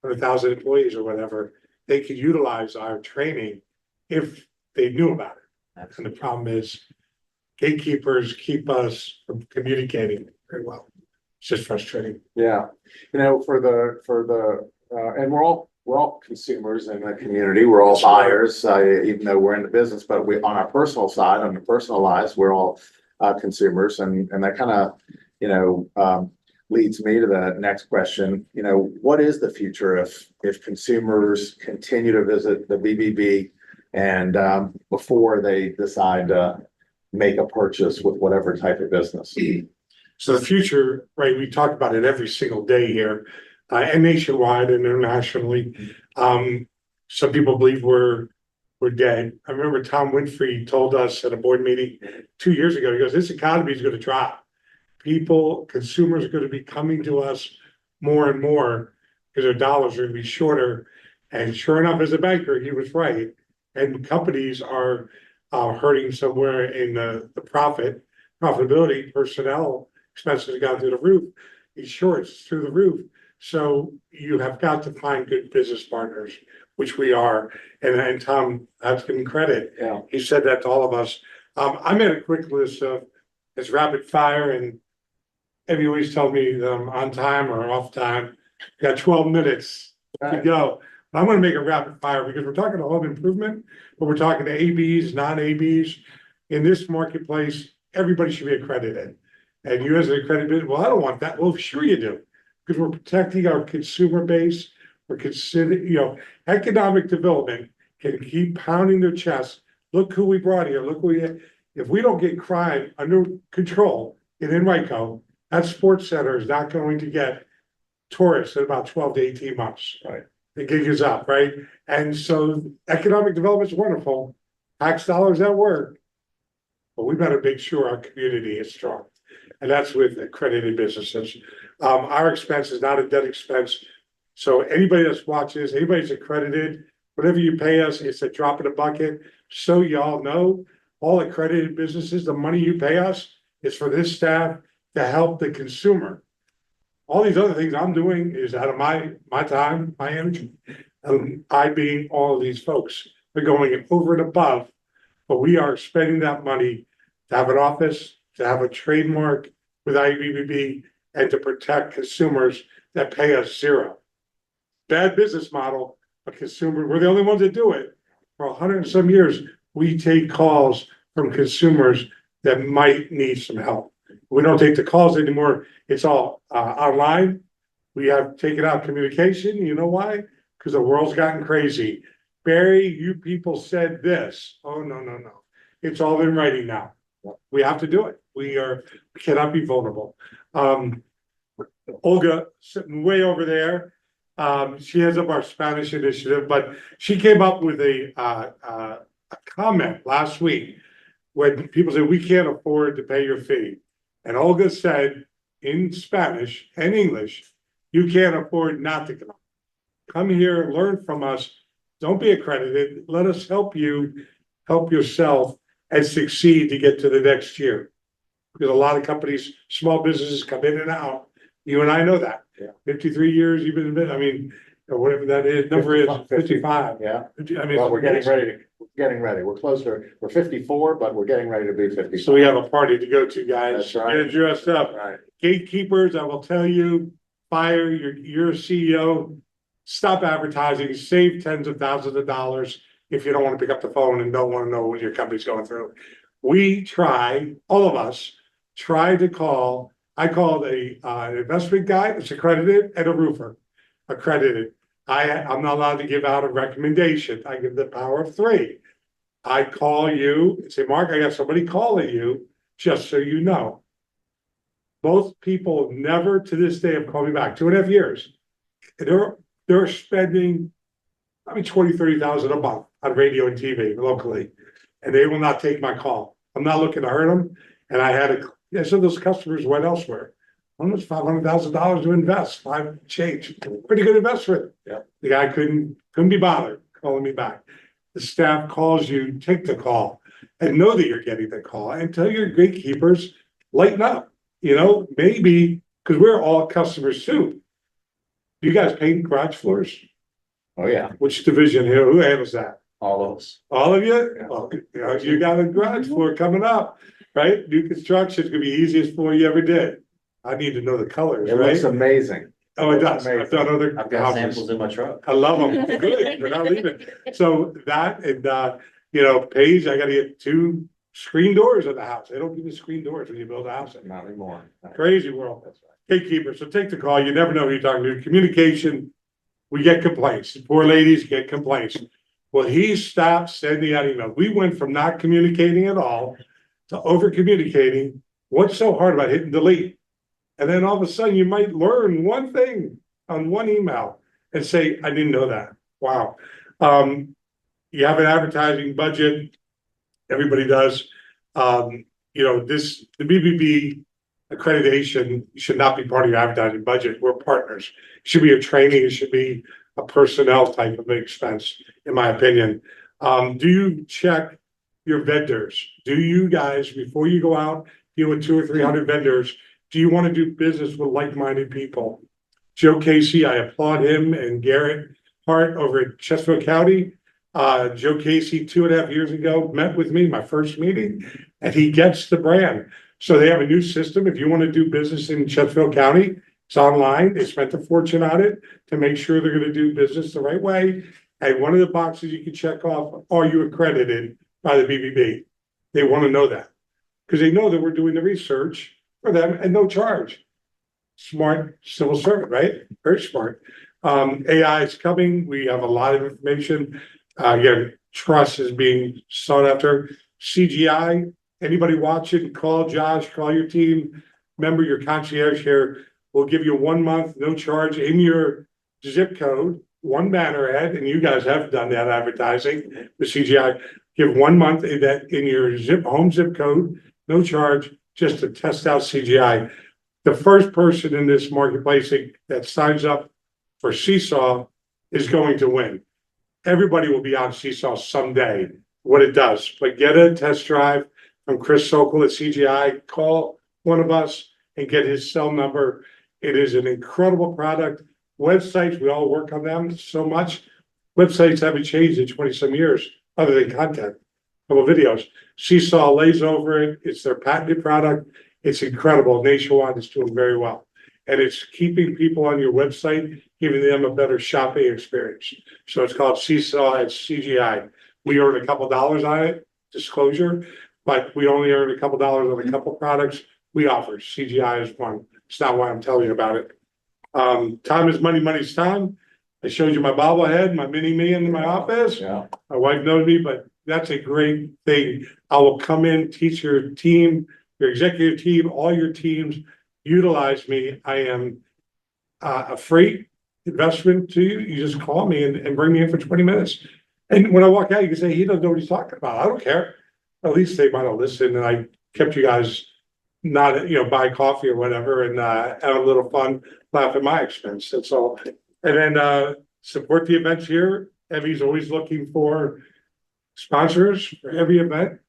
100,000 employees or whatever, they could utilize our training if they knew about it. And the problem is gatekeepers keep us from communicating very well. It's just frustrating. Yeah, and we're all consumers in the community. We're all buyers, even though we're in the business, but on our personal side, on the personal lives, we're all consumers, and that kind of, leads me to the next question. What is the future if consumers continue to visit the BBB and before they decide to make a purchase with whatever type of business? So the future, right, we talk about it every single day here, and nationwide and internationally. Some people believe we're dead. I remember Tom Winfrey told us at a board meeting 2 years ago, he goes, this economy is going to drop. Consumers are going to be coming to us more and more because their dollars are going to be shorter. And sure enough, as a banker, he was right. And companies are hurting somewhere in the profitability, personnel expenses have gone through the roof. Insurance through the roof. So you have got to find good business partners, which we are. And Tom, that's given credit. Yeah. He said that to all of us. I made a quick list of it's rapid fire, and Evie always tells me that I'm on time or off time. Got 12 minutes to go. I'm going to make a rapid fire because we're talking to home improvement, but we're talking to ABs, non-ABs. In this marketplace, everybody should be accredited. And you as an accredited, well, I don't want that. Well, sure you do, because we're protecting our consumer base. We're considering, economic development can keep pounding their chest. Look who we brought here. Look who if we don't get crime under control in Enrico, that sports center is not going to get tourists in about 12 to 18 months. Right. The gig is up, right? And so economic development is wonderful. Tax dollars at work. But we better make sure our community is strong. And that's with accredited businesses. Our expense is not a debt expense. So anybody that's watching this, anybody's accredited, whatever you pay us, it's a drop in the bucket. So y'all know, all accredited businesses, the money you pay us is for this staff to help the consumer. All these other things I'm doing is out of my time, my energy. I being all of these folks, they're going over and above, but we are spending that money to have an office, to have a trademark with IBBB, and to protect consumers that pay us zero. Bad business model, but we're the only ones that do it. For 100 and some years, we take calls from consumers that might need some help. We don't take the calls anymore. It's all online. We have taken out communication. You know why? Because the world's gotten crazy. Barry, you people said this. Oh, no. It's all in writing now. We have to do it. We cannot be vulnerable. Olga sitting way over there. She heads up our Spanish initiative, but she came up with a comment last week when people said, we can't afford to pay your fee. And Olga said, in Spanish and English, you can't afford not to come. Come here, learn from us. Don't be accredited. Let us help you, help yourself and succeed to get to the next year. Because a lot of companies, small businesses come in and out. You and I know that. Yeah. 53 years you've been, I mean, or whatever that is, number is 55. Yeah, I mean, well, we're getting ready. We're closer. We're 54, but we're getting ready to be 50. So we have a party to go to, guys. That's right. Get dressed up. Right. Gatekeepers, I will tell you, fire your CEO. Stop advertising, save tens of thousands of dollars if you don't want to pick up the phone and don't want to know what your company's going through. We try, all of us, try to call, I called an investment guy that's accredited and a roofer accredited. I'm not allowed to give out a recommendation. I give the power of 3. I call you and say, Mark, I got somebody calling you, just so you know. Both people never to this day have called me back, 2.5 years. They're spending, I mean, 20, 30,000 a month on radio and TV locally, and they will not take my call. I'm not looking to hurt them. And some of those customers went elsewhere. Almost $500,000 to invest, 5 change, pretty good investment. Yeah. The guy couldn't be bothered calling me back. The staff calls you, take the call and know that you're getting the call and tell your gatekeepers, lighten up, maybe, because we're all customers too. You guys paint garage floors? Oh, yeah, Which division here? Who handles that? all of us. All of you? Yeah. Well, you got a garage floor coming up, right? New construction is gonna be the easiest floor you ever did. I need to know the colors, It looks right? amazing. Oh, it does. I've amazing. done other I've got houses. samples in my truck. I love them. Good, we're not leaving. So that and, Paige, I gotta get 2 screen doors in the house. They don't give you screen doors when you build a house. Not anymore. Crazy world. That's right. Gatekeeper, so take the call. You never know who you're talking to. Communication, we get complaints. Poor ladies get complaints. Well, he stopped sending out emails. We went from not communicating at all to over communicating. What's so hard about hitting delete? And then all of a sudden you might learn one thing on one email and say, I didn't know that. Wow. You have an advertising budget. Everybody does. The BBB accreditation should not be part of your advertising budget. We're partners. It should be a training. It should be a personnel type of expense, in my opinion. Do you check your vendors? Do you guys, before you go out, deal with 200 or 300 vendors, do you want to do business with like-minded people? Joe Casey, I applaud him and Garrett Hart over at Chesterfield County. Joe Casey, 2.5 years ago, met with me, my first meeting, and he gets the brand. So they have a new system. If you want to do business in Chesterfield County, it's online. They spent a fortune on it to make sure they're going to do business the right way. And one of the boxes you can check off, are you accredited by the BBB? They want to know that because they know that we're doing the research for them at no charge. Smart civil servant, right? Very smart. AI is coming. We have a lot of information. Again, trust is being sought after. CGI, anybody watching, call Josh, call your team member, your concierge here. We'll give you 1 month, no charge in your zip code, 1 banner ad, and you guys have done that advertising with CGI. Give 1 month in your home zip code, no charge, just to test out CGI. The first person in this marketplace that signs up for Seesaw is going to win. Everybody will be on Seesaw someday, what it does, but get a test drive from Chris Sokol at CGI, call one of us and get his cell number. It is an incredible product. Websites, we all work on them so much. Websites haven't changed in 20-some years, other than content, couple videos. Seesaw lays over it. It's their patented product. It's incredible. Nationwide is doing very well. And it's keeping people on your website, giving them a better shopping experience. So it's called Seesaw at CGI. We earn a couple dollars on it, disclosure, but we only earn a couple dollars on a couple products we offer. CGI is one. It's not why I'm telling you about it. Time is money, money's time. I showed you my bobblehead, my mini me in my office. Yeah. My wife knows me, but that's a great thing. I will come in, teach your team, your executive team, all your teams, utilize me. I am a free investment to you. You just call me and bring me in for 20 minutes. And when I walk out, you can say, he doesn't know what he's talking about. I don't care. At least they might have listened and I kept you guys not, buy coffee or whatever and, have a little fun, laugh at my expense, that's all. And then, support the events here. Evie's always looking for sponsors for every event.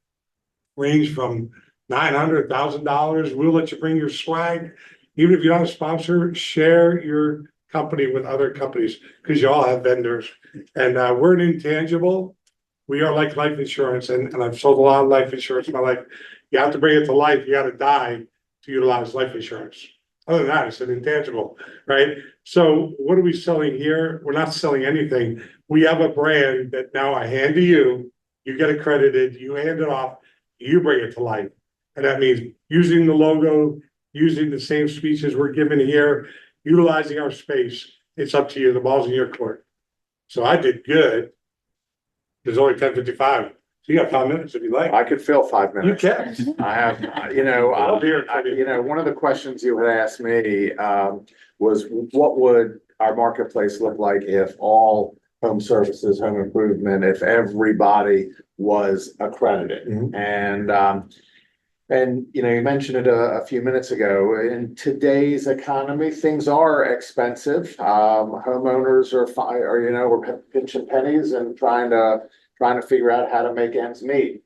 Range from $900,000. We'll let you bring your swag. Even if you're not a sponsor, share your company with other companies because you all have vendors. And we're an intangible. We are like life insurance, and I've sold a lot of life insurance in my life. You have to bring it to life. You got to die to utilize life insurance. Other than that, it's an intangible, right? So what are we selling here? We're not selling anything. We have a brand that now I hand to you. You get accredited. You hand it off. You bring it to life. And that means using the logo, using the same speeches we're given here, utilizing our space. It's up to you. The ball's in your court. So I did good. There's only 10:55. So you got 5 minutes if you like. I could fill 5 You minutes. can. I have, one of the questions you had asked me, was what would our marketplace look like if all home services, home improvement, if everybody was accredited? And you mentioned it a few minutes ago. In today's economy, things are expensive. Homeowners we're pinching pennies and trying to figure out how to make ends meet.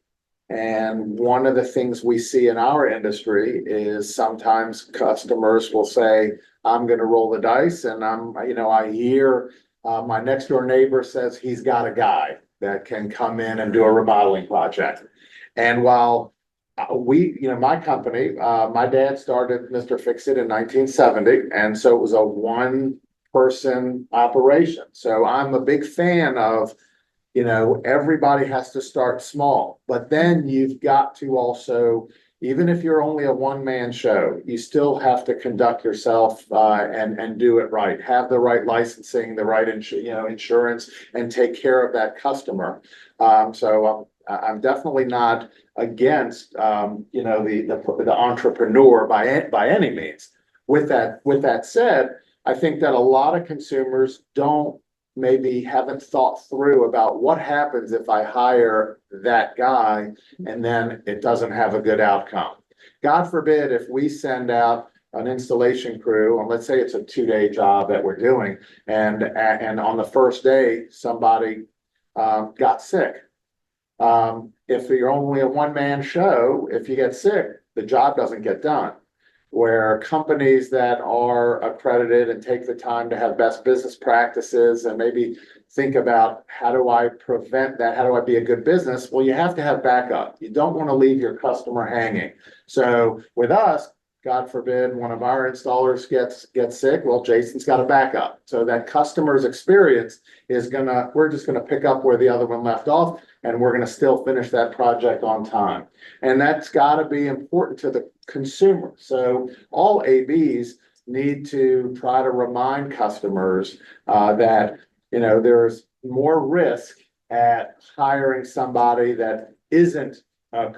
And one of the things we see in our industry is sometimes customers will say, I'm going to roll the dice, and I hear my next door neighbor says he's got a guy that can come in and do a remodeling project. And while my company, my dad started Mr. Fix-It in 1970, and so it was a one-person operation. So I'm a big fan of, everybody has to start small, but then you've got to also, even if you're only a one-man show, you still have to conduct yourself and do it right, have the right licensing, the right insurance, and take care of that customer. So I'm definitely not against the entrepreneur by any means. With that said, I think that a lot of consumers haven't thought through about what happens if I hire that guy and then it doesn't have a good outcome. God forbid if we send out an installation crew, and let's say it's a 2-day job that we're doing, and on the first day somebody got sick. If you're only a one-man show, if you get sick, the job doesn't get done. Where companies that are accredited and take the time to have best business practices and maybe think about how do I prevent that? How do I be a good business? Well, you have to have backup. You don't want to leave your customer hanging. So with us, God forbid, one of our installers gets sick. Well, Jason's got a backup. So that customer's experience we're just gonna pick up where the other one left off, and we're gonna still finish that project on time. And that's gotta be important to the consumer. So all ABs need to try to remind customers that, there's more risk at hiring somebody that isn't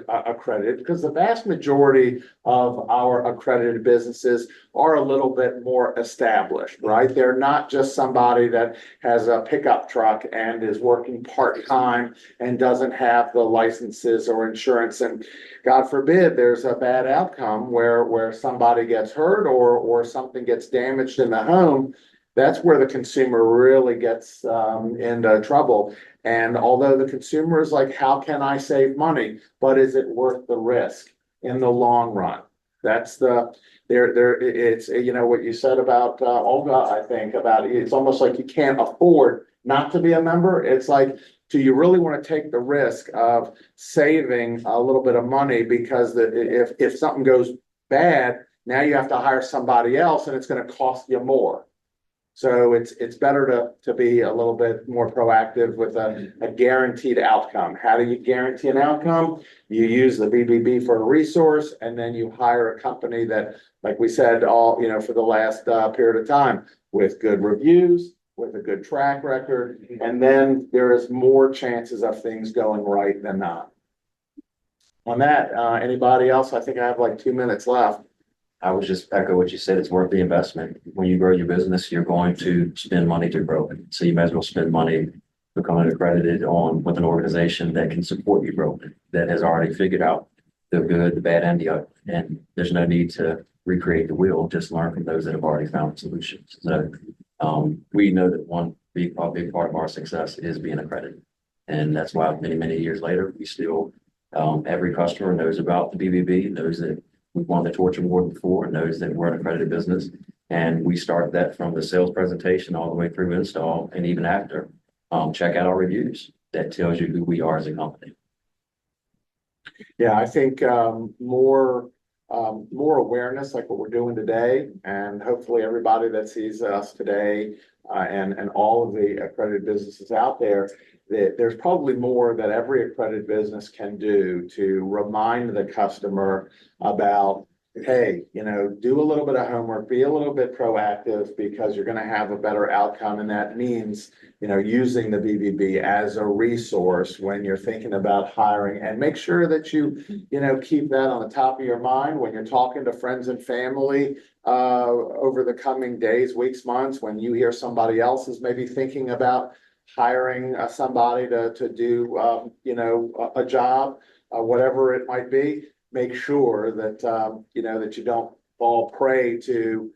accredited, because the vast majority of our accredited businesses are a little bit more established, right? They're not just somebody that has a pickup truck and is working part-time and doesn't have the licenses or insurance. And God forbid there's a bad outcome where somebody gets hurt or something gets damaged in the home. That's where the consumer really gets into trouble. And although the consumer is like, how can I save money? But is it worth the risk in the long run? That's it's, what you said about Olga, I think about it. It's almost like you can't afford not to be a member. It's like, do you really want to take the risk of saving a little bit of money? Because if something goes bad, now you have to hire somebody else and it's going to cost you more. So it's better to be a little bit more proactive with a guaranteed outcome. How do you guarantee an outcome? You use the BBB for a resource, and then you hire a company that, like we said, for the last period of time, with good reviews, with a good track record, and then there is more chances of things going right than not. On that, anybody else? I think I have like 2 minutes left. I would just echo what you said. It's worth the investment. When you grow your business, you're going to spend money to grow it. So you might as well spend money becoming accredited with an organization that can support you grow it, that has already figured out the good, the bad, and the ugly. And there's no need to recreate the wheel, just learn from those that have already found solutions. So we know that a big part of our success is being accredited. And that's why many, many years later, we still, every customer knows about the BBB, knows that we've won the Torch Award before, knows that we're an accredited business. And we start that from the sales presentation all the way through install and even after. Check out our reviews. That tells you who we are as a company. Yeah, I think more awareness like what we're doing today, and hopefully everybody that sees us today and all of the accredited businesses out there, that there's probably more that every accredited business can do to remind the customer about, hey, do a little bit of homework, be a little bit proactive, because you're going to have a better outcome. And that means, using the BBB as a resource when you're thinking about hiring, and make sure that you keep that on the top of your mind when you're talking to friends and family over the coming days, weeks, months, when you hear somebody else is maybe thinking about hiring somebody to do, a job, whatever it might be. Make sure that, that you don't fall prey to,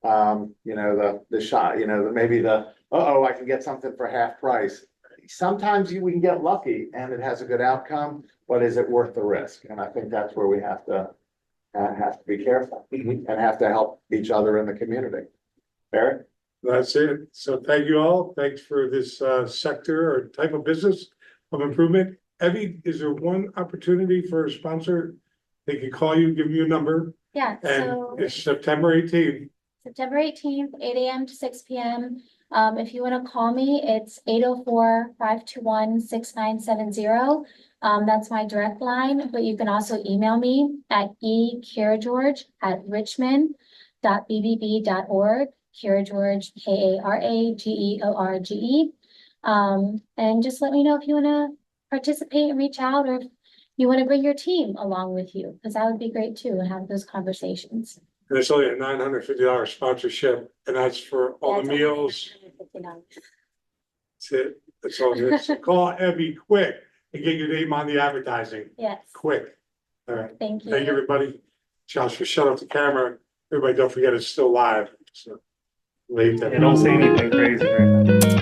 the shot, maybe I can get something for half price. Sometimes we can get lucky and it has a good outcome, but is it worth the risk? And I think that's where we have to be careful and have to help each other in the community. Barry? That's it. So thank you all. Thanks for this sector or type of business of improvement. Evie, is there one opportunity for a sponsor? They can call you, give you a number, Yeah, so and it's September 18th. September 18th, 8 AM to 6 PM. If you want to call me, it's 804-521-6970. That's my direct line, but you can also email me at ekarageorge@richmond.bbb.org. Karageorge, Karageorge. And just let me know if you want to participate and reach out, or if you want to bring your team along with you, because that would be great too, and have those conversations. And it's only a $950 sponsorship, and that's for all the That's meals. $159. That's it. That's all it is. So call Evie quick and get your name on the advertising, Yes, quick. All right. thank you. Thank you, everybody. Josh, shut off the camera. Everybody, don't forget it's still live. So. Leave that. Yeah, don't say anything crazy right now.